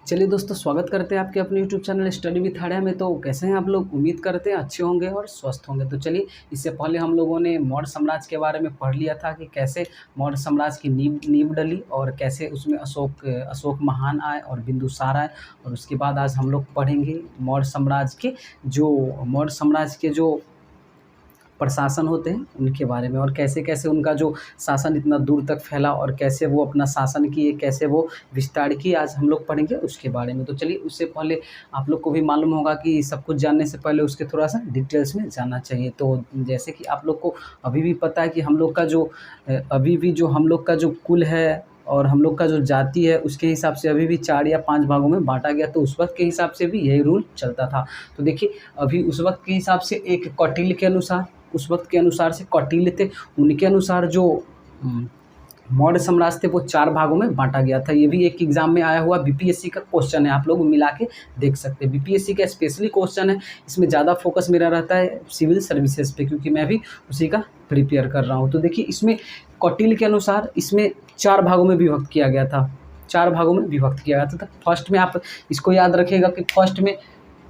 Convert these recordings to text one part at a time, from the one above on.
चलिए दोस्तों, स्वागत करते हैं आपके अपने यूट्यूब चैनल स्टडी विथ हड़िया में। तो कैसे हैं आप लोग? उम्मीद करते हैं अच्छे होंगे और स्वस्थ होंगे। तो चलिए, इससे पहले हम लोगों ने मौर्य साम्राज्य के बारे में पढ़ लिया था कि कैसे मौर्य साम्राज्य की नींव नींव डली और कैसे उसमें अशोक महान आए और बिंदुसार आए। और उसके बाद आज हम लोग पढ़ेंगे मौर्य साम्राज्य के जो प्रशासन होते हैं उनके बारे में, और कैसे कैसे उनका जो शासन इतना दूर तक फैला और कैसे वो अपना शासन किए, कैसे वो विस्तार किए, आज हम लोग पढ़ेंगे उसके बारे में। तो चलिए, उससे पहले आप लोग को भी मालूम होगा कि सब कुछ जानने से पहले उसके थोड़ा सा डिटेल्स में जानना चाहिए। तो जैसे कि आप लोग को अभी भी पता है कि हम लोग का जो कुल है और हम लोग का जो जाति है उसके हिसाब से अभी भी 4 या 5 भागों में बांटा गया। तो उस वक्त के हिसाब से भी यही रूल चलता था। तो देखिए, अभी उस वक्त के हिसाब से उस वक्त के अनुसार से कौटिल्य थे, उनके अनुसार जो मौर्य साम्राज्य थे वो 4 भागों में बांटा गया था। ये भी एक एग्जाम में आया हुआ बीपीएससी का क्वेश्चन है, आप लोग मिला के देख सकते हैं। बीपीएससी का स्पेशली क्वेश्चन है, इसमें ज़्यादा फोकस मेरा रहता है सिविल सर्विसेज पे, क्योंकि मैं भी उसी का प्रिपेयर कर रहा हूँ। तो देखिए, इसमें कौटिल्य के अनुसार इसमें 4 भागों में विभक्त किया गया था। 4 भागों में विभक्त किया गया था। तो फर्स्ट में आप इसको याद रखिएगा कि फर्स्ट में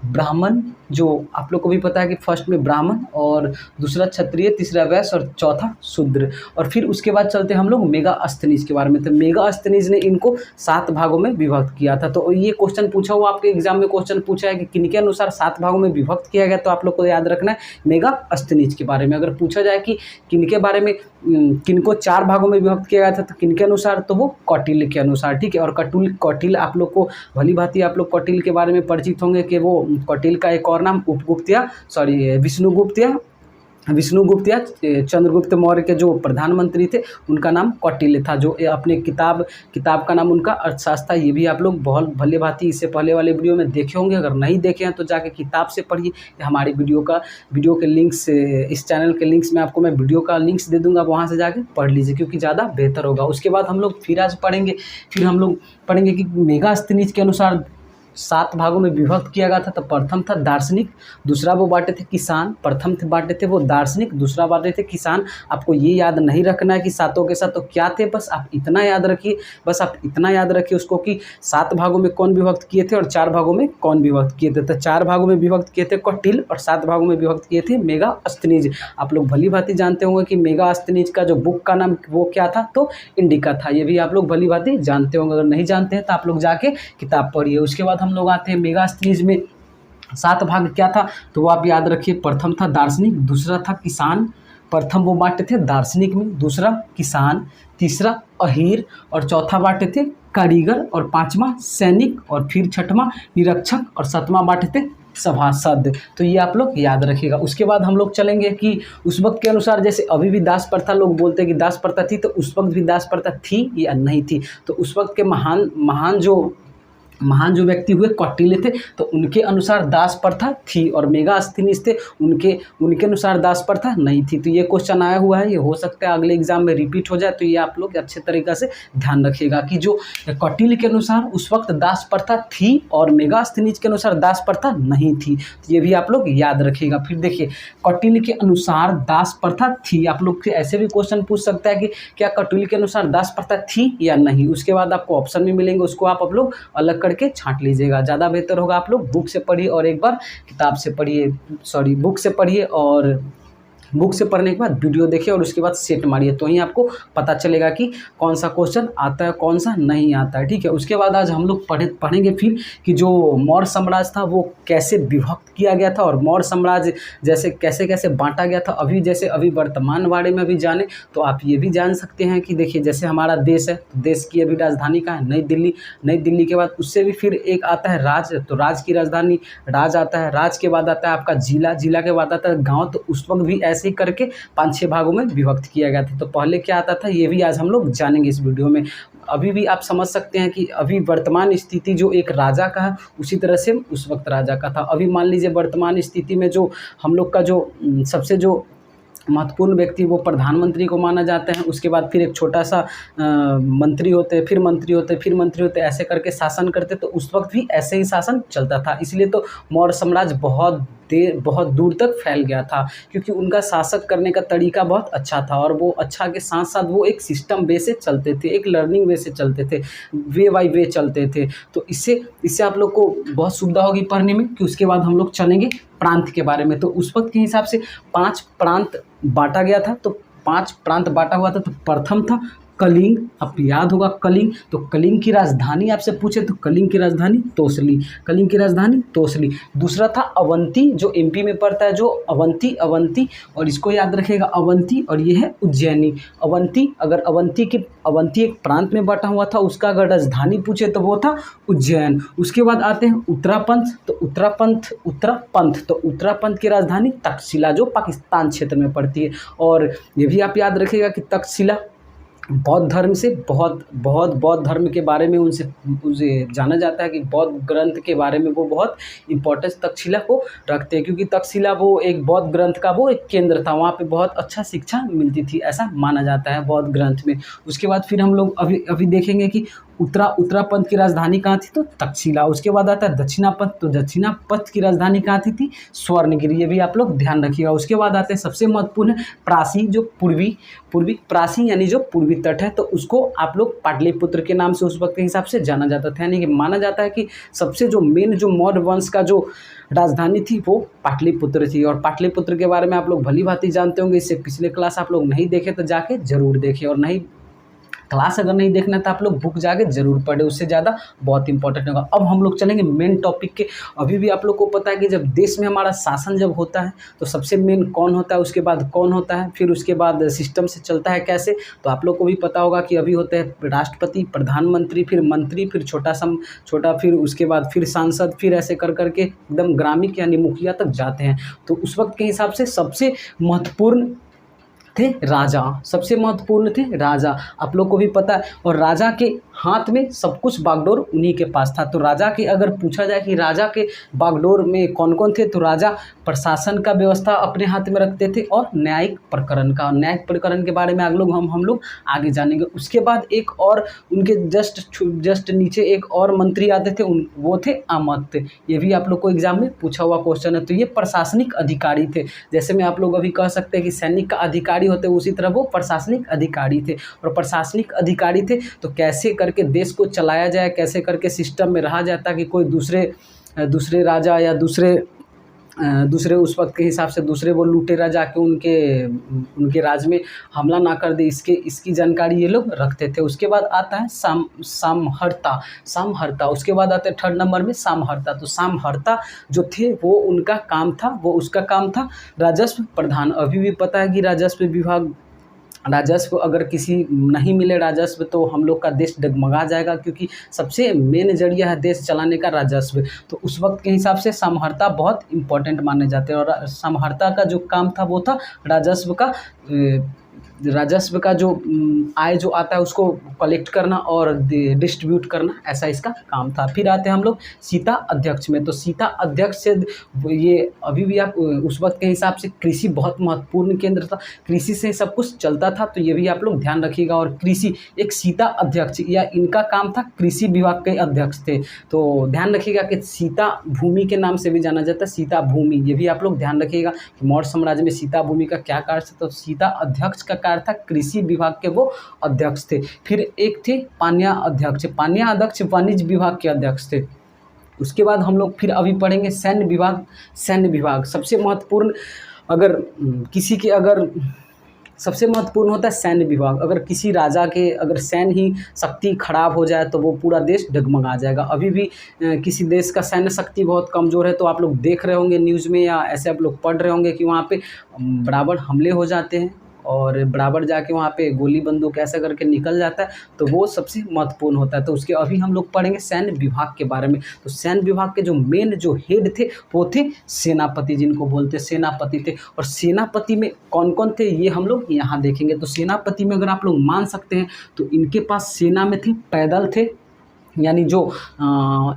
ब्राह्मण, जो आप लोग को भी पता है कि फर्स्ट में ब्राह्मण और दूसरा क्षत्रिय, तीसरा वैश्य और चौथा शूद्र। और फिर उसके बाद चलते हैं हम लोग मेगास्थनीज के बारे में। तो मेगास्थनीज ने इनको 7 भागों में विभक्त किया था। तो ये क्वेश्चन पूछा हुआ आपके एग्जाम में, क्वेश्चन पूछा है कि किनके अनुसार 7 भागों में विभक्त किया गया। तो आप लोग को याद रखना है मेगास्थनीज के बारे में। अगर पूछा जाए कि किनके बारे में, किनको 4 भागों में विभक्त किया गया था, तो किनके अनुसार, तो वो कौटिल्य के अनुसार। ठीक है। और कौटिल्य आप लोग को भली भांति आप लोग कौटिल्य के बारे में परिचित होंगे कि वो कौटिल्य का एक और नाम विष्णुगुप्त या चंद्रगुप्त मौर्य के जो प्रधानमंत्री थे उनका नाम कौटिल्य था। जो अपने किताब का नाम उनका अर्थशास्त्र था। ये भी आप लोग बहुत भले भांति इससे पहले वाले वीडियो में देखे होंगे। अगर नहीं देखे हैं तो जाके किताब से पढ़िए। हमारी वीडियो के लिंक्स, इस चैनल के लिंक्स में आपको मैं वीडियो का लिंक्स दे दूंगा, वहाँ से जाके पढ़ लीजिए, क्योंकि ज़्यादा बेहतर होगा। उसके बाद हम लोग फिर हम लोग पढ़ेंगे कि मेगास्थनीज के अनुसार 7 भागों में विभक्त किया गया था। तो प्रथम था दार्शनिक, दूसरा वो बांटे थे किसान। प्रथम बांटे थे वो दार्शनिक, दूसरा बांटे थे किसान। आपको ये याद नहीं रखना है कि सातों के सातों क्या थे, बस आप इतना याद रखिए उसको कि 7 भागों में कौन विभक्त किए थे और 4 भागों में कौन विभक्त किए थे। तो 4 भागों में विभक्त किए थे कौटिल्य और 7 भागों में विभक्त किए थे मेगास्थनीज। आप लोग भली भांति जानते होंगे कि मेगास्थनीज का जो बुक का नाम वो क्या था, तो इंडिका था। ये भी आप लोग भली भांति जानते होंगे। अगर नहीं जानते हैं तो आप लोग जाके किताब पढ़िए। उसके बाद हम लोग आते हैं मेगास्थनीज में 7 भाग क्या था, तो वो आप याद रखिए। प्रथम था दार्शनिक, दूसरा था किसान। प्रथम वो बांटे थे दार्शनिक में, दूसरा किसान, तीसरा अहीर और चौथा बांटे थे कारीगर और 5वां सैनिक और फिर 6वां निरीक्षक और 7वां बांटे थे सभासद। तो ये आप लोग याद रखिएगा। उसके बाद हम लोग चलेंगे कि उस वक्त के अनुसार, जैसे अभी भी दास प्रथा, लोग बोलते हैं कि दास प्रथा थी, तो उस वक्त भी दास प्रथा थी या नहीं थी। तो उस वक्त के महान जो व्यक्ति हुए कौटिल्य थे, तो उनके अनुसार दास प्रथा थी, और मेगास्थनीज थे उनके अनुसार दास प्रथा नहीं थी। तो ये क्वेश्चन आया हुआ है, ये हो सकता है अगले एग्जाम में रिपीट हो जाए। तो ये आप लोग अच्छे तरीक़े से ध्यान रखिएगा कि जो कौटिल्य के अनुसार उस वक्त दास प्रथा थी और मेगास्थनीज के अनुसार दास प्रथा नहीं थी। तो ये भी आप लोग याद रखिएगा। फिर देखिए, कौटिल्य के अनुसार दास प्रथा थी। आप लोग ऐसे भी क्वेश्चन पूछ सकता है कि क्या कौटिल्य के अनुसार दास प्रथा थी या नहीं। उसके बाद आपको ऑप्शन भी मिलेंगे, उसको आप लोग अलग करके छांट लीजिएगा। ज़्यादा बेहतर होगा आप लोग बुक से पढ़िए और एक बार बुक से पढ़ने के बाद वीडियो देखिए और उसके बाद सेट मारिए, तो ही आपको पता चलेगा कि कौन सा क्वेश्चन आता है, कौन सा नहीं आता है। ठीक है। उसके बाद आज हम लोग पढ़ेंगे फिर कि जो मौर्य साम्राज्य था वो कैसे विभक्त किया गया था और मौर्य साम्राज्य जैसे कैसे बांटा गया था। अभी वर्तमान बारे में भी जाने तो आप ये भी जान सकते हैं कि देखिए, जैसे हमारा देश है, तो देश की अभी राजधानी कहाँ है? नई दिल्ली। नई दिल्ली के बाद उससे भी फिर एक आता है राज, तो राज की राजधानी राज आता है। राज के बाद आता है आपका जिला, जिला के बाद आता है गाँव। तो उस वक्त भी ऐसे ही करके 5-6 भागों में विभक्त किया गया था। तो पहले क्या आता था, ये भी आज हम लोग जानेंगे इस वीडियो में। अभी भी आप समझ सकते हैं कि अभी वर्तमान स्थिति जो एक राजा का है, उसी तरह से उस वक्त राजा का था। अभी मान लीजिए वर्तमान स्थिति में जो हम लोग का जो सबसे जो महत्वपूर्ण व्यक्ति वो प्रधानमंत्री को माना जाता है। उसके बाद फिर एक छोटा सा मंत्री होते हैं, फिर मंत्री होते हैं, फिर मंत्री होते हैं, ऐसे करके शासन करते। तो उस वक्त भी ऐसे ही शासन चलता था। इसलिए तो मौर्य साम्राज्य बहुत बहुत दूर तक फैल गया था, क्योंकि उनका शासक करने का तरीका बहुत अच्छा था और वो अच्छा के साथ साथ वो एक सिस्टम वे से चलते थे, एक लर्निंग वे से चलते थे, वे बाय वे चलते थे। तो इससे इससे आप लोग को बहुत सुविधा होगी पढ़ने में कि उसके बाद हम लोग चलेंगे प्रांत के बारे में। तो उस वक्त के हिसाब से 5 प्रांत बांटा गया था। तो 5 प्रांत बांटा हुआ था। तो प्रथम था कलिंग, आपको याद होगा कलिंग। तो कलिंग की राजधानी आपसे पूछे तो कलिंग की राजधानी तोसली, कलिंग की राजधानी तोसली। दूसरा था अवंती, जो एमपी में पड़ता है, जो अवंती, और इसको याद रखिएगा अवंती, और ये है उज्जैनी। अवंती एक प्रांत में बटा हुआ था, उसका अगर राजधानी पूछे तो वो था उज्जैन। उसके बाद आते हैं उत्तरापंथ। तो उत्तरापंथ की राजधानी तक्षशिला, जो पाकिस्तान क्षेत्र में पड़ती है। और ये भी आप याद रखिएगा कि तक्षशिला बौद्ध धर्म से बौद्ध धर्म के बारे में उनसे जाना जाता है कि बौद्ध ग्रंथ के बारे में वो बहुत इंपॉर्टेंस तक्षशिला को रखते हैं, क्योंकि तक्षशिला वो एक बौद्ध ग्रंथ का वो एक केंद्र था, वहाँ पे बहुत अच्छा शिक्षा मिलती थी, ऐसा माना जाता है बौद्ध ग्रंथ में। उसके बाद फिर हम लोग अभी देखेंगे कि उत्तरापंथ की राजधानी कहाँ थी, तो तक्षशिला। उसके बाद आता है दक्षिणापंथ। तो दक्षिणापंथ की राजधानी कहाँ थी स्वर्णगिरी, ये भी आप लोग ध्यान रखिएगा। उसके बाद आते हैं सबसे महत्वपूर्ण है प्रासी, जो पूर्वी प्रासी यानी जो पूर्वी तट है, तो उसको आप लोग पाटलिपुत्र के नाम से उस वक्त के हिसाब से जाना जाता था। यानी कि माना जाता है कि सबसे जो मेन जो मौर्य वंश का जो राजधानी थी वो पाटलिपुत्र थी। और पाटलिपुत्र के बारे में आप लोग भली भांति जानते होंगे, इससे पिछले क्लास आप लोग नहीं देखे तो जाके जरूर देखें, और नहीं क्लास अगर नहीं देखना तो आप लोग बुक जाके जरूर पढ़े, उससे ज़्यादा बहुत इंपॉर्टेंट होगा। अब हम लोग चलेंगे मेन टॉपिक के। अभी भी आप लोग को पता है कि जब देश में हमारा शासन जब होता है तो सबसे मेन कौन होता है, उसके बाद कौन होता है, फिर उसके बाद सिस्टम से चलता है कैसे। तो आप लोग को भी पता होगा कि अभी होते हैं राष्ट्रपति, प्रधानमंत्री, फिर मंत्री, फिर छोटा, फिर उसके बाद फिर सांसद, फिर ऐसे कर करके एकदम ग्रामीण यानी मुखिया तक जाते हैं। तो उस वक्त के हिसाब से सबसे महत्वपूर्ण थे राजा, सबसे महत्वपूर्ण थे राजा, आप लोग को भी पता है। और राजा के हाथ में सब कुछ बागडोर उन्हीं के पास था। तो राजा के अगर पूछा जाए कि राजा के बागडोर में कौन कौन थे, तो राजा प्रशासन का व्यवस्था अपने हाथ में रखते थे और न्यायिक प्रकरण के बारे में हम लोग आगे जानेंगे। उसके बाद एक और उनके जस्ट नीचे एक और मंत्री आते थे, वो थे अमात्य। ये भी आप लोग को एग्जाम में पूछा हुआ क्वेश्चन है। तो ये प्रशासनिक अधिकारी थे। जैसे मैं आप लोग अभी कह सकते हैं कि सैनिक का अधिकारी होते, उसी तरह वो प्रशासनिक अधिकारी थे। और प्रशासनिक अधिकारी थे तो कैसे करके देश को चलाया जाए, कैसे करके सिस्टम में रहा जाता कि कोई दूसरे राजा या दूसरे उस वक्त के हिसाब से दूसरे वो लुटेरा जाके उनके राज में हमला ना कर दे, इसकी जानकारी ये लोग रखते थे। उसके बाद आता है सामहर्ता। उसके बाद आते हैं थर्ड नंबर में सामहर्ता। तो सामहर्ता जो थे वो उसका काम था राजस्व प्रधान। अभी भी पता है कि राजस्व अगर किसी नहीं मिले राजस्व तो हम लोग का देश डगमगा जाएगा, क्योंकि सबसे मेन जरिया है देश चलाने का राजस्व। तो उस वक्त के हिसाब से सामहर्ता बहुत इंपॉर्टेंट माने जाते हैं। और सामहर्ता का जो काम था वो था राजस्व का जो आय जो आता है उसको कलेक्ट करना और डिस्ट्रीब्यूट करना, ऐसा इसका काम था। फिर आते हैं हम लोग सीता अध्यक्ष में। तो सीता अध्यक्ष से ये अभी भी आप उस वक्त के हिसाब से कृषि बहुत महत्वपूर्ण केंद्र था, कृषि से सब कुछ चलता था। तो ये भी आप लोग ध्यान रखिएगा। और कृषि एक सीता अध्यक्ष या इनका काम था, कृषि विभाग के अध्यक्ष थे। तो ध्यान रखिएगा कि सीता भूमि के नाम से भी जाना जाता है, सीता भूमि। ये भी आप लोग ध्यान रखिएगा कि मौर्य साम्राज्य में सीता भूमि का क्या कार्य था। तो सीता अध्यक्ष का था, कृषि विभाग के वो अध्यक्ष थे। फिर एक थे पान्या अध्यक्ष वाणिज्य विभाग के अध्यक्ष थे। उसके बाद हम लोग फिर अभी पढ़ेंगे सैन्य विभाग। सबसे महत्वपूर्ण सबसे महत्वपूर्ण होता है सैन्य विभाग। अगर किसी राजा के अगर सैन्य ही शक्ति खराब हो जाए तो वो पूरा देश डगमगा जाएगा। अभी भी किसी देश का सैन्य शक्ति बहुत कमज़ोर है तो आप लोग देख रहे होंगे न्यूज़ में या ऐसे आप लोग पढ़ रहे होंगे कि वहाँ पे बराबर हमले हो जाते हैं और बराबर जाके वहाँ पे गोली बंदूक ऐसा करके निकल जाता है। तो वो सबसे महत्वपूर्ण होता है। तो उसके अभी हम लोग पढ़ेंगे सैन्य विभाग के बारे में। तो सैन्य विभाग के जो मेन जो हेड थे वो थे सेनापति, जिनको बोलते सेनापति थे। और सेनापति में कौन कौन थे ये हम लोग यहाँ देखेंगे। तो सेनापति में अगर आप लोग मान सकते हैं तो इनके पास सेना में थे पैदल थे, यानी जो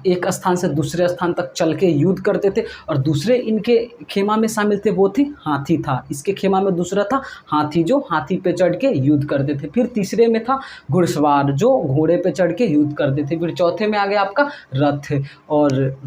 एक स्थान से दूसरे स्थान तक चल के युद्ध करते थे। और दूसरे इनके खेमा में शामिल थे वो थे हाथी था। इसके खेमा में दूसरा था हाथी, जो हाथी पे चढ़ के युद्ध करते थे। फिर तीसरे में था घुड़सवार, जो घोड़े पे चढ़ के युद्ध करते थे। फिर चौथे में आ गया आपका रथ। और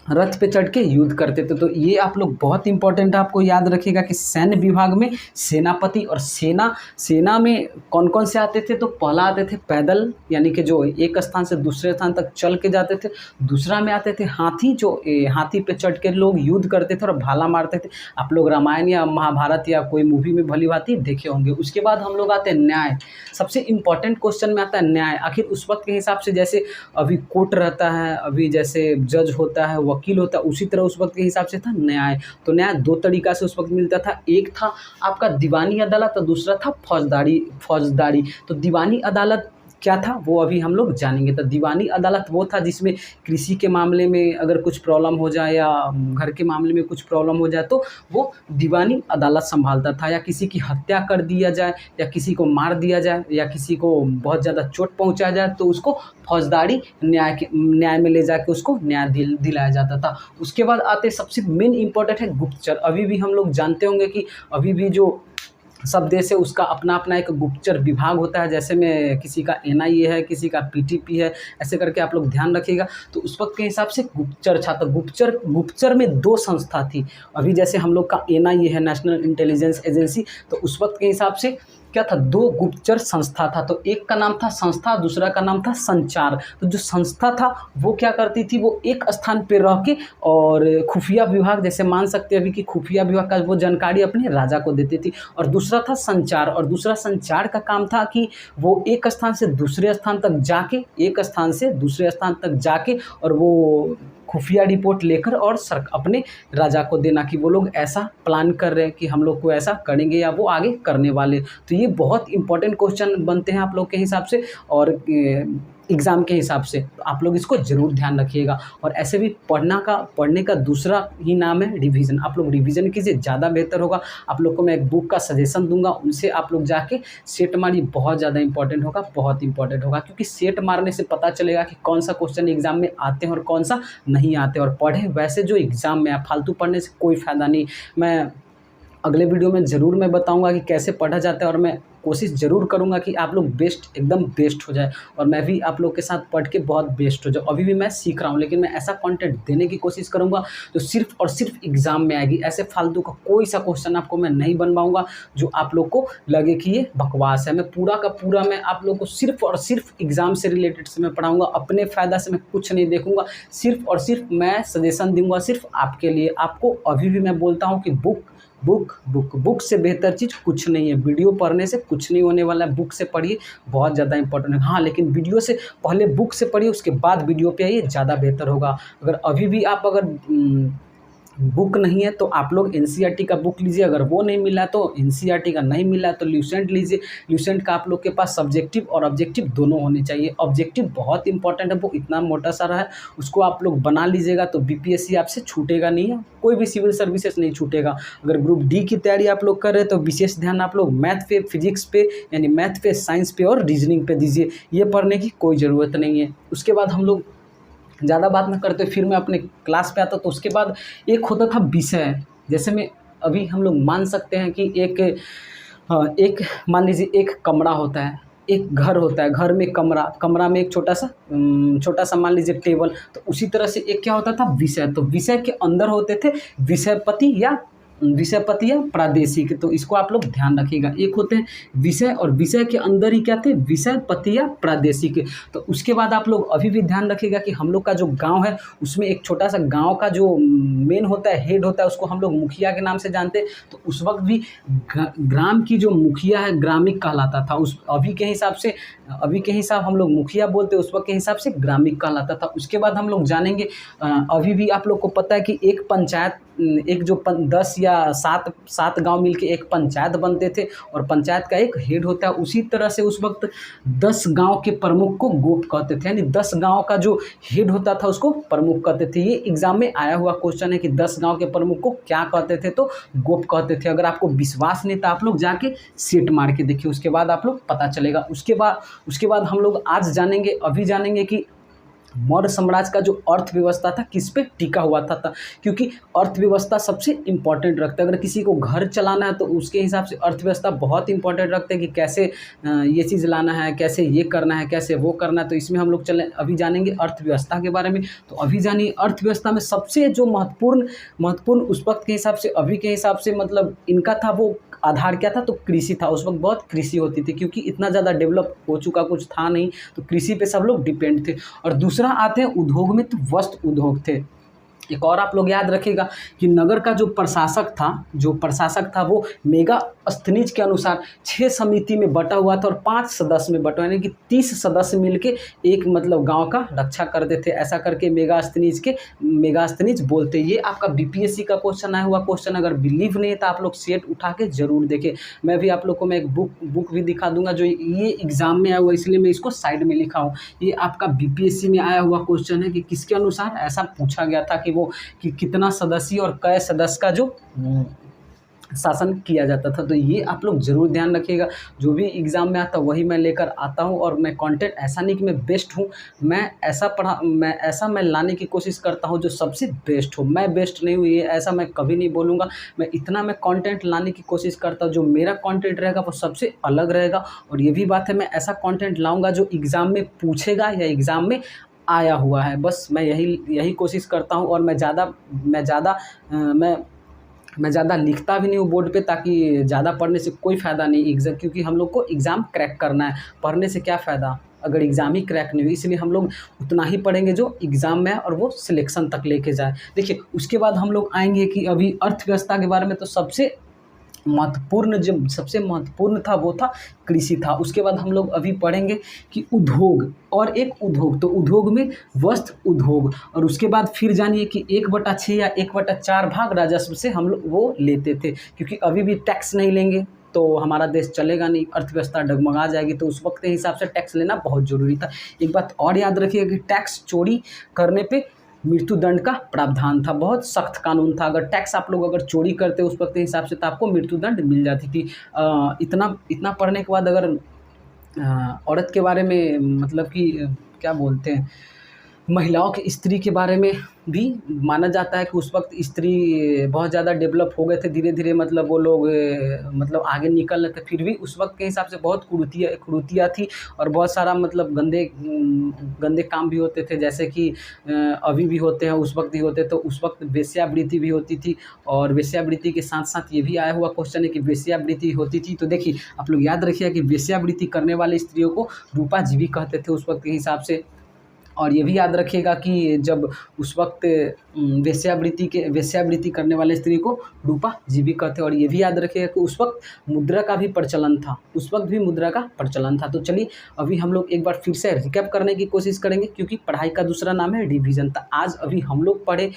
रथ पे चढ़ के युद्ध करते थे। तो ये आप लोग बहुत इंपॉर्टेंट है, आपको याद रखिएगा कि सैन्य विभाग में सेनापति और सेना में कौन कौन से आते थे। तो पहला आते थे पैदल, यानी कि जो एक स्थान से दूसरे स्थान तक चल के जाते थे। दूसरा में आते थे हाथी, जो हाथी पे चढ़ के लोग युद्ध करते थे और भाला मारते थे। आप लोग रामायण या महाभारत या कोई मूवी में भली भांति देखे होंगे। उसके बाद हम लोग आते हैं न्याय। सबसे इंपॉर्टेंट क्वेश्चन में आता है न्याय। आखिर उस वक्त के हिसाब से, जैसे अभी कोर्ट रहता है, अभी जैसे जज होता है, वकील होता है, उसी तरह उस वक्त के हिसाब से था न्याय। तो न्याय दो तरीका से उस वक्त मिलता था। एक था आपका दीवानी अदालत और दूसरा था फौजदारी। तो दीवानी अदालत क्या था वो अभी हम लोग जानेंगे। तो दीवानी अदालत वो था जिसमें कृषि के मामले में अगर कुछ प्रॉब्लम हो जाए या घर के मामले में कुछ प्रॉब्लम हो जाए तो वो दीवानी अदालत संभालता था। या किसी की हत्या कर दिया जाए या किसी को मार दिया जाए या किसी को बहुत ज़्यादा चोट पहुंचाया जाए तो उसको फौजदारी न्याय में ले जाके उसको न्याय दिलाया जाता था। उसके बाद आते सबसे मेन इंपॉर्टेंट है गुप्तचर। अभी भी हम लोग जानते होंगे कि अभी भी जो सब देश है उसका अपना अपना एक गुप्तचर विभाग होता है। जैसे में किसी का NIA है, किसी का PTP है, ऐसे करके आप लोग ध्यान रखिएगा। तो उस वक्त के हिसाब से गुप्तचर था। तो गुप्तचर में दो संस्था थी। अभी जैसे हम लोग का NIA है, नेशनल इंटेलिजेंस एजेंसी, तो उस वक्त के हिसाब से क्या था, दो गुप्तचर संस्था था। तो एक का नाम था संस्था, दूसरा का नाम था संचार। तो जो संस्था था वो क्या करती थी, वो एक स्थान पे रह के और खुफिया विभाग, जैसे मान सकते हैं अभी कि खुफिया विभाग का वो जानकारी अपने राजा को देती थी। और दूसरा था संचार, और दूसरा संचार का काम था कि वो एक स्थान से दूसरे स्थान तक जाके और वो खुफिया रिपोर्ट लेकर और अपने राजा को देना कि वो लोग ऐसा प्लान कर रहे हैं कि हम लोग को ऐसा करेंगे या वो आगे करने वाले। तो ये बहुत इंपॉर्टेंट क्वेश्चन बनते हैं आप लोग के हिसाब से और एग्ज़ाम के हिसाब से। तो आप लोग इसको ज़रूर ध्यान रखिएगा। और ऐसे भी पढ़ने का दूसरा ही नाम है रिवीजन। आप लोग रिवीजन कीजिए, ज़्यादा बेहतर होगा। आप लोग को मैं एक बुक का सजेशन दूंगा, उनसे आप लोग जाके सेट मारिए। बहुत ज़्यादा इंपॉर्टेंट होगा, बहुत इंपॉर्टेंट होगा, क्योंकि सेट मारने से पता चलेगा कि कौन सा क्वेश्चन एग्जाम में आते हैं और कौन सा नहीं आते। और पढ़ें वैसे जो एग्ज़ाम में, फालतू पढ़ने से कोई फ़ायदा नहीं। मैं अगले वीडियो में ज़रूर मैं बताऊंगा कि कैसे पढ़ा जाता है और मैं कोशिश ज़रूर करूंगा कि आप लोग एकदम बेस्ट हो जाए और मैं भी आप लोग के साथ पढ़ के बहुत बेस्ट हो जाऊँ। अभी भी मैं सीख रहा हूँ, लेकिन मैं ऐसा कंटेंट देने की कोशिश करूंगा जो सिर्फ और सिर्फ एग्ज़ाम में आएगी। ऐसे फालतू का कोई सा क्वेश्चन आपको मैं नहीं बनवाऊंगा जो आप लोग को लगे कि ये बकवास है। मैं पूरा का पूरा मैं आप लोग को सिर्फ और सिर्फ एग्ज़ाम से रिलेटेड से मैं पढ़ाऊँगा। अपने फ़ायदा से मैं कुछ नहीं देखूँगा, सिर्फ और सिर्फ मैं सजेशन दूँगा सिर्फ आपके लिए। आपको अभी भी मैं बोलता हूँ कि बुक से बेहतर चीज़ कुछ नहीं है। वीडियो पढ़ने से कुछ नहीं होने वाला है, बुक से पढ़िए, बहुत ज़्यादा इंपॉर्टेंट है। हाँ, लेकिन वीडियो से पहले बुक से पढ़िए, उसके बाद वीडियो पे आइए, ज़्यादा बेहतर होगा। अगर अभी भी आप बुक नहीं है तो आप लोग NCERT का बुक लीजिए। अगर वो नहीं मिला तो NCERT का नहीं मिला तो ल्यूसेंट लीजिए। ल्यूसेंट का आप लोग के पास सब्जेक्टिव और ऑब्जेक्टिव दोनों होने चाहिए। ऑब्जेक्टिव बहुत इंपॉर्टेंट है, वो इतना मोटा सा रहा है, उसको आप लोग बना लीजिएगा तो BPSC आपसे छूटेगा नहीं है, कोई भी सिविल सर्विसेज नहीं छूटेगा। अगर ग्रुप D की तैयारी आप लोग कर रहे हैं तो विशेष ध्यान आप लोग मैथ पे, फिजिक्स पे, यानी मैथ पे, साइंस पे और रीजनिंग पे दीजिए। ये पढ़ने की कोई ज़रूरत नहीं है। उसके बाद हम लोग ज़्यादा बात ना करते, फिर मैं अपने क्लास पे आता। तो उसके बाद एक होता था विषय। जैसे में अभी हम लोग मान सकते हैं कि एक मान लीजिए एक कमरा होता है, एक घर होता है, घर में कमरा में एक छोटा सा मान लीजिए टेबल। तो उसी तरह से एक क्या होता था, विषय। तो विषय के अंदर होते थे विषयपति या प्रादेशिक। तो इसको आप लोग ध्यान रखिएगा। एक होते हैं विषय और विषय के अंदर ही क्या थे, विषयपति या प्रादेशिक। तो उसके बाद आप लोग अभी भी ध्यान रखिएगा कि हम लोग का जो गांव है उसमें एक छोटा सा गांव का जो मेन होता है, हेड होता है, उसको हम लोग मुखिया के नाम से जानते हैं। तो उस वक्त भी ग्राम की जो मुखिया है ग्रामिक कहलाता था। अभी के हिसाब हम लोग मुखिया बोलते, उस वक्त के हिसाब से ग्रामिक कहलाता था। उसके बाद हम लोग जानेंगे, अभी भी आप लोग को पता है कि एक पंचायत, एक जो 10 या 7 गांव मिलके एक पंचायत बनते थे और पंचायत का एक हेड होता है। उसी तरह से उस वक्त 10 गांव के प्रमुख को गोप कहते थे, यानी 10 गांव का जो हेड होता था उसको प्रमुख कहते थे। ये एग्जाम में आया हुआ क्वेश्चन है कि 10 गांव के प्रमुख को क्या कहते थे, तो गोप कहते थे। अगर आपको विश्वास नहीं तो आप लोग जाके सेट मार के देखिए, उसके बाद आप लोग पता चलेगा। उसके बाद हम लोग अभी जानेंगे कि मौर्य साम्राज्य का जो अर्थव्यवस्था था किस पे टिका हुआ था, क्योंकि अर्थव्यवस्था सबसे इम्पोर्टेंट रखता है। अगर किसी को घर चलाना है तो उसके हिसाब से अर्थव्यवस्था बहुत इंपॉर्टेंट रखते हैं कि कैसे ये चीज़ लाना है, कैसे ये करना है, कैसे वो करना है। तो इसमें हम लोग चले अभी जानेंगे अर्थव्यवस्था के बारे में। तो अभी जानिए अर्थव्यवस्था में सबसे जो महत्वपूर्ण उस वक्त के हिसाब से, अभी के हिसाब से मतलब इनका था, वो आधार क्या था, तो कृषि था। उस वक्त बहुत कृषि होती थी, क्योंकि इतना ज़्यादा डेवलप हो चुका कुछ था नहीं, तो कृषि पे सब लोग डिपेंड थे। और दूसरा आते हैं उद्योग में, तो वस्त्र उद्योग थे। एक और आप लोग याद रखिएगा कि नगर का जो प्रशासक था वो मेगास्थनीज के अनुसार 6 समिति में बटा हुआ था और 5 सदस्य में बटा, यानी कि 30 सदस्य मिलके एक मतलब गांव का रक्षा करते थे। ऐसा करके मेगास्थनीज बोलते। ये आपका बीपीएससी का क्वेश्चन आया हुआ क्वेश्चन, अगर बिलीव नहीं है तो आप लोग सेट उठा के जरूर देखें। मैं भी आप लोग को मैं एक बुक भी दिखा दूंगा जो ये एग्जाम में आया हुआ, इसलिए मैं इसको साइड में लिखा हूँ। ये आपका बीपीएससी में आया हुआ क्वेश्चन है कि किसके अनुसार ऐसा पूछा गया था कि कितना सदस्य और कै सदस्य का जो शासन किया जाता था। तो ये आप लोग जरूर ध्यान रखिएगा। जो भी एग्जाम में आता वही मैं लेकर आता हूँ, और मैं कंटेंट ऐसा नहीं कि मैं बेस्ट हूँ, मैं लाने की कोशिश करता हूँ जो सबसे बेस्ट हो। मैं बेस्ट नहीं हूँ, ये ऐसा मैं कभी नहीं बोलूँगा। मैं कंटेंट लाने की कोशिश करता हूँ, जो मेरा कंटेंट रहेगा वो सबसे अलग रहेगा। और ये भी बात है, मैं ऐसा कंटेंट लाऊंगा जो एग्ज़ाम में पूछेगा या एग्ज़ाम में आया हुआ है। बस मैं यही कोशिश करता हूँ। और मैं ज़्यादा लिखता भी नहीं हूँ बोर्ड पे, ताकि ज़्यादा पढ़ने से कोई फ़ायदा नहीं एग्ज़ाम, क्योंकि हम लोग को एग्ज़ाम क्रैक करना है। पढ़ने से क्या फ़ायदा अगर एग्ज़ाम ही क्रैक नहीं हुई। इसलिए हम लोग उतना ही पढ़ेंगे जो एग्ज़ाम में है और वो सिलेक्शन तक लेके जाए। देखिए उसके बाद हम लोग आएंगे कि अभी अर्थव्यवस्था के बारे में, तो सबसे महत्वपूर्ण था वो था कृषि था। उसके बाद हम लोग अभी पढ़ेंगे कि उद्योग, और एक उद्योग, तो उद्योग में वस्त्र उद्योग। और उसके बाद फिर जानिए कि 1/6 या 1/4 भाग राजस्व से हम लोग वो लेते थे, क्योंकि अभी भी टैक्स नहीं लेंगे तो हमारा देश चलेगा नहीं, अर्थव्यवस्था डगमगा जाएगी। तो उस वक्त के हिसाब से टैक्स लेना बहुत ज़रूरी था। एक बात और याद रखिएगा कि टैक्स चोरी करने पे मृत्यु दंड का प्रावधान था। बहुत सख्त कानून था। अगर टैक्स आप लोग अगर चोरी करते उस वक्त के हिसाब से, तो आपको मृत्यु दंड मिल जाती थी। इतना पढ़ने के बाद अगर औरत के बारे में मतलब कि क्या बोलते हैं, महिलाओं के स्त्री के बारे में भी माना जाता है कि उस वक्त स्त्री बहुत ज़्यादा डेवलप हो गए थे धीरे धीरे, मतलब वो लोग मतलब आगे निकल रहे थे। फिर भी उस वक्त के हिसाब से बहुत कुरीतियाँ थी, और बहुत सारा मतलब गंदे काम भी होते थे, जैसे कि अभी भी होते हैं, उस वक्त भी होते। तो उस वक्त वेश्यावृत्ति भी होती थी। और वेश्यावृत्ति के साथ साथ ये भी आया हुआ क्वेश्चन है कि वेश्यावृत्ति होती थी। तो देखिए आप लोग याद रखिए कि वेश्यावृत्ति करने वाली स्त्रियों को रूपाजीवी कहते थे उस वक्त के हिसाब से। और ये भी याद रखिएगा कि जब उस वक्त वेश्यावृत्ति करने वाले स्त्री को रूपाजीवी कहते। और ये भी याद रखिएगा कि उस वक्त मुद्रा का भी प्रचलन था, तो चलिए अभी हम लोग एक बार फिर से रिकैप करने की कोशिश करेंगे, क्योंकि पढ़ाई का दूसरा नाम है रिवीजन। तो आज अभी हम लोग पढ़े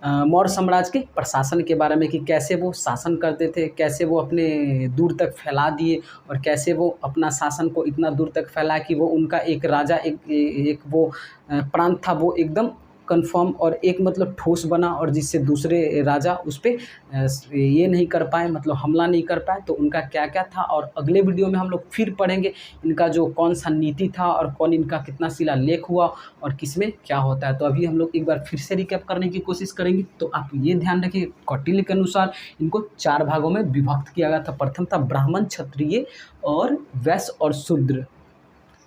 मौर्य साम्राज्य के प्रशासन के बारे में, कि कैसे वो शासन करते थे, कैसे वो अपने दूर तक फैला दिए, और कैसे वो अपना शासन को इतना दूर तक फैला कि वो उनका एक राजा एक वो प्रांत था वो एकदम कन्फर्म और एक मतलब ठोस बना, और जिससे दूसरे राजा उस पर ये नहीं कर पाए, मतलब हमला नहीं कर पाए। तो उनका क्या क्या था, और अगले वीडियो में हम लोग फिर पढ़ेंगे इनका जो कौन सा नीति था, और कौन इनका कितना शिलालेख हुआ, और किसमें क्या होता है। तो अभी हम लोग एक बार फिर से रिकैप करने की कोशिश करेंगे। तो आप ये ध्यान रखिए, कौटिल्य के अनुसार इनको 4 भागों में विभक्त किया गया था। प्रथम था ब्राह्मण, क्षत्रिय और वैश्य और शूद्र।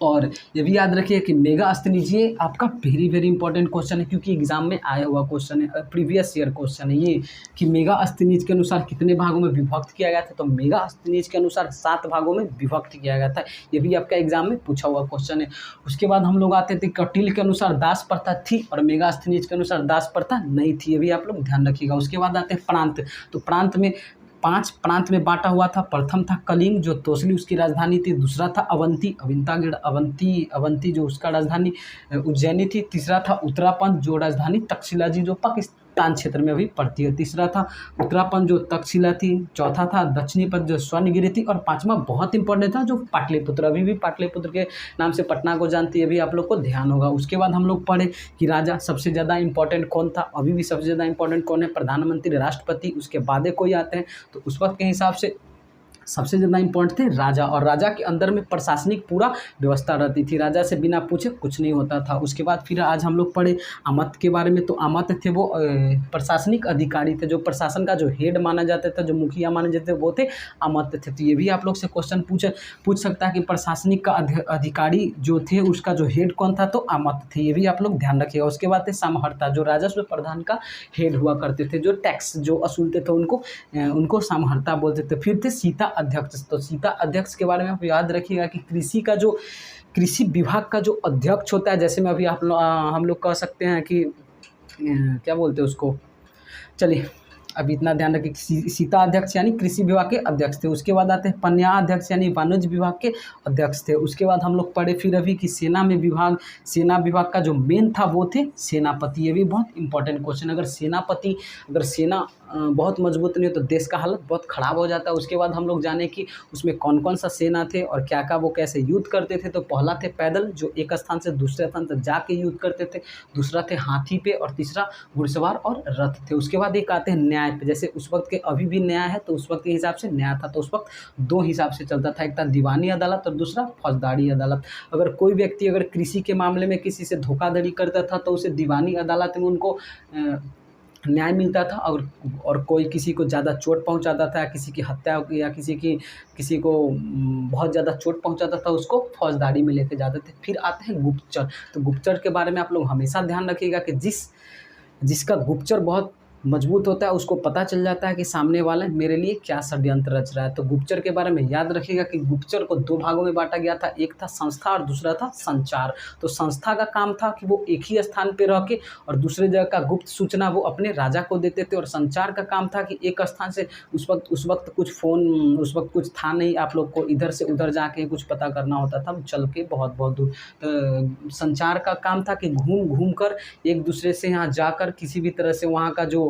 और ये भी याद रखिए कि मेगास्थनीज ये आपका वेरी इंपॉर्टेंट क्वेश्चन है, क्योंकि एग्जाम में आया हुआ क्वेश्चन है, प्रीवियस ईयर क्वेश्चन है ये, कि मेगास्थनीज के अनुसार कितने भागों में विभक्त किया गया था। तो मेगास्थनीज के अनुसार 7 भागों में विभक्त किया गया था। ये भी आपका एग्जाम में पूछा हुआ क्वेश्चन है। उसके बाद हम लोग आते थे कौटिल्य के अनुसार दास प्रथा थी, और मेगास्थनीज के अनुसार दास प्रथा नहीं थी। ये भी आप लोग ध्यान रखिएगा। उसके बाद आते हैं प्रांत। तो प्रांत में 5 प्रांत में बांटा हुआ था। प्रथम था कलिंग, जो तोसली उसकी राजधानी थी। दूसरा था अवंती जो उसका राजधानी उज्जैनी थी। तीसरा था उत्तरापंथ, जो राजधानी तक्षशिला जी जो पाकिस्तान क्षेत्र में अभी पड़ती है। तीसरा था उत्तरापंथ जो तक्षशिला थी। चौथा था दक्षिणी पथ जो स्वर्णगिरी थी। और 5वां बहुत इंपॉर्टेंट था जो पाटलिपुत्र, अभी भी पाटलिपुत्र के नाम से पटना को जानती है, अभी आप लोग को ध्यान होगा। उसके बाद हम लोग पढ़े कि राजा सबसे ज़्यादा इंपॉर्टेंट कौन था, अभी भी सबसे ज़्यादा इंपॉर्टेंट कौन है, प्रधानमंत्री, राष्ट्रपति, उसके बाद कोई आते हैं। तो उस वक्त के हिसाब से सबसे ज़्यादा इम्पोर्टेंट थे राजा, और राजा के अंदर में प्रशासनिक पूरा व्यवस्था रहती थी। राजा से बिना पूछे कुछ नहीं होता था। उसके बाद फिर आज हम लोग पढ़े अमात्य के बारे में। तो अमात्य थे वो प्रशासनिक अधिकारी थे, जो प्रशासन का जो हेड माना जाता था, जो मुखिया माने जाते थे, वो थे अमात्य थे। तो ये भी आप लोग से क्वेश्चन पूछ सकता है कि प्रशासनिक का अधिकारी जो थे उसका जो हेड कौन था, तो अमात्य थे। ये भी आप लोग ध्यान रखिएगा। उसके बाद थे समहर्ता, जो राजस्व प्रधान का हेड हुआ करते थे, जो टैक्स जो असूलते थे उनको समहर्ता बोलते थे। फिर थे सीता अध्यक्ष। तो सीता अध्यक्ष के बारे में आप याद रखिएगा कि कृषि विभाग का जो अध्यक्ष होता है, जैसे में अभी हम लोग कह सकते हैं कि क्या बोलते हैं उसको, चलिए अभी इतना ध्यान रखिए। सीता अध्यक्ष यानी कृषि विभाग के अध्यक्ष थे। उसके बाद आते हैं पन्या अध्यक्ष यानी वाणिज्य विभाग के अध्यक्ष थे। उसके बाद हम लोग पढ़े फिर अभी कि सेना विभाग का जो मेन था वो थे सेनापति। ये भी बहुत इंपॉर्टेंट क्वेश्चन। अगर सेना बहुत मजबूत नहीं हो तो देश का हालत बहुत ख़राब हो जाता है। उसके बाद हम लोग जाने कि उसमें कौन कौन सा सेना थे और क्या क्या वो कैसे युद्ध करते थे। तो पहला थे पैदल, जो एक स्थान से दूसरे स्थान तक जाके युद्ध करते थे। दूसरा थे हाथी पे, और तीसरा घुड़सवार और रथ थे। उसके बाद एक आते हैं न्याय पे। जैसे उस वक्त के अभी भी न्याय है, तो उस वक्त के हिसाब से न्याय था, तो उस वक्त दो हिसाब से चलता था, एक था दीवानी अदालत और दूसरा फौजदारी अदालत। अगर कोई व्यक्ति अगर कृषि के मामले में किसी से धोखाधड़ी करता था तो उसे दीवानी अदालत में उनको न्याय मिलता था। और कोई किसी को ज़्यादा चोट पहुंचाता था, किसी की हत्या या किसी को बहुत ज़्यादा चोट पहुंचाता था, उसको फौजदारी में लेके जाते थे। फिर आते हैं गुप्तचर। तो गुप्तचर के बारे में आप लोग हमेशा ध्यान रखिएगा कि जिसका गुप्तचर बहुत मजबूत होता है उसको पता चल जाता है कि सामने वाला मेरे लिए क्या षड्यंत्र रच रहा है। तो गुप्तचर के बारे में याद रखिएगा कि गुप्तचर को दो भागों में बांटा गया था, एक था संस्था और दूसरा था संचार। तो संस्था का काम था कि वो एक ही स्थान पे रह के और दूसरे जगह का गुप्त सूचना वो अपने राजा को देते थे, और संचार का काम था कि एक स्थान से उस वक्त कुछ फ़ोन उस वक्त कुछ था नहीं, आप लोग को इधर से उधर जाके कुछ पता करना होता था, चल के बहुत बहुत दूर। तो संचार का काम था कि घूम कर एक दूसरे से यहाँ जाकर किसी भी तरह से वहाँ का जो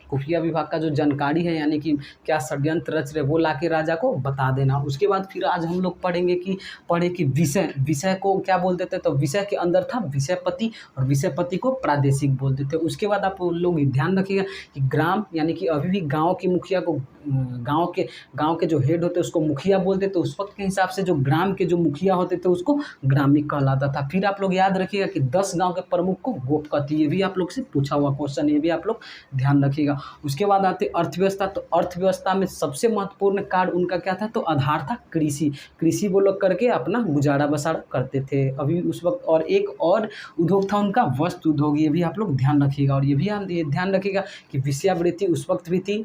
खुफिया विभाग का जो जानकारी है, यानी कि क्या षड्यंत्र रच रहे, वो लाके राजा को बता देना। उसके बाद फिर आज हम लोग पढ़े कि विषय को क्या बोलते थे। तो विषय के अंदर था विषयपति, और विषयपति को प्रादेशिक बोलते थे। उसके बाद आप लोग ध्यान रखिएगा कि ग्राम यानी कि अभी भी गाँव की मुखिया को गाँव के जो हेड होते उसको मुखिया बोलते थे। उस वक्त के हिसाब से जो ग्राम के जो मुखिया होते थे उसको ग्रामीण कहलाता था। फिर आप लोग याद रखिएगा कि 10 गाँव के प्रमुख को गोप कहती है। ये भी आप लोग से पूछा हुआ क्वेश्चन, ये भी आप लोग ध्यान रखिएगा। उसके बाद आते अर्थव्यवस्था। तो अर्थव्यवस्था में सबसे महत्वपूर्ण कार्य उनका क्या था, तो आधार था कृषि वो लोग करके अपना गुजारा बसारा करते थे अभी उस वक्त। और एक और उद्योग था उनका वस्त्र उद्योग। ये भी आप लोग ध्यान रखिएगा। और ये भी ध्यान रखिएगा कि वेश्यावृत्ति उस वक्त भी थी,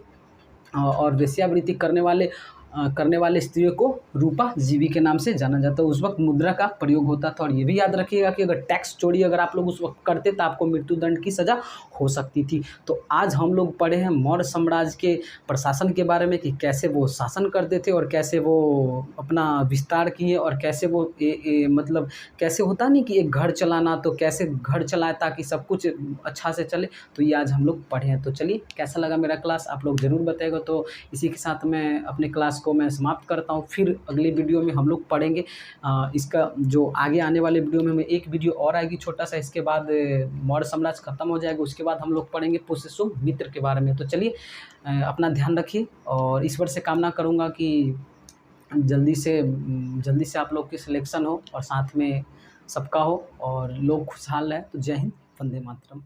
और वेश्यावृत्ति करने वाले स्त्रियों को रूपा जीवी के नाम से जाना जाता है। उस वक्त मुद्रा का प्रयोग होता था। और ये भी याद रखिएगा कि अगर टैक्स चोरी अगर आप लोग उस वक्त करते तो आपको मृत्युदंड की सज़ा हो सकती थी। तो आज हम लोग पढ़े हैं मौर्य साम्राज्य के प्रशासन के बारे में कि कैसे वो शासन करते थे और कैसे वो अपना विस्तार किए, और कैसे वो मतलब कैसे होता नहीं कि एक घर चलाना, तो कैसे घर चलाए ताकि सब कुछ अच्छा से चले। तो ये आज हम लोग पढ़े हैं। तो चलिए, कैसा लगा मेरा क्लास आप लोग ज़रूर बताएगा। तो इसी के साथ मैं अपने क्लास को मैं समाप्त करता हूँ। फिर अगली वीडियो में हम लोग पढ़ेंगे इसका जो आगे आने वाले वीडियो में हमें एक वीडियो और आएगी छोटा सा। इसके बाद मौर्य साम्राज्य खत्म हो जाएगा। उसके बाद हम लोग पढ़ेंगे पुष्यमित्र के बारे में। तो चलिए, अपना ध्यान रखिए, और ईश्वर से कामना करूँगा कि जल्दी से आप लोग की सिलेक्शन हो और साथ में सबका हो और लोग खुशहाल रहे। तो जय हिंद, वंदे मातरम।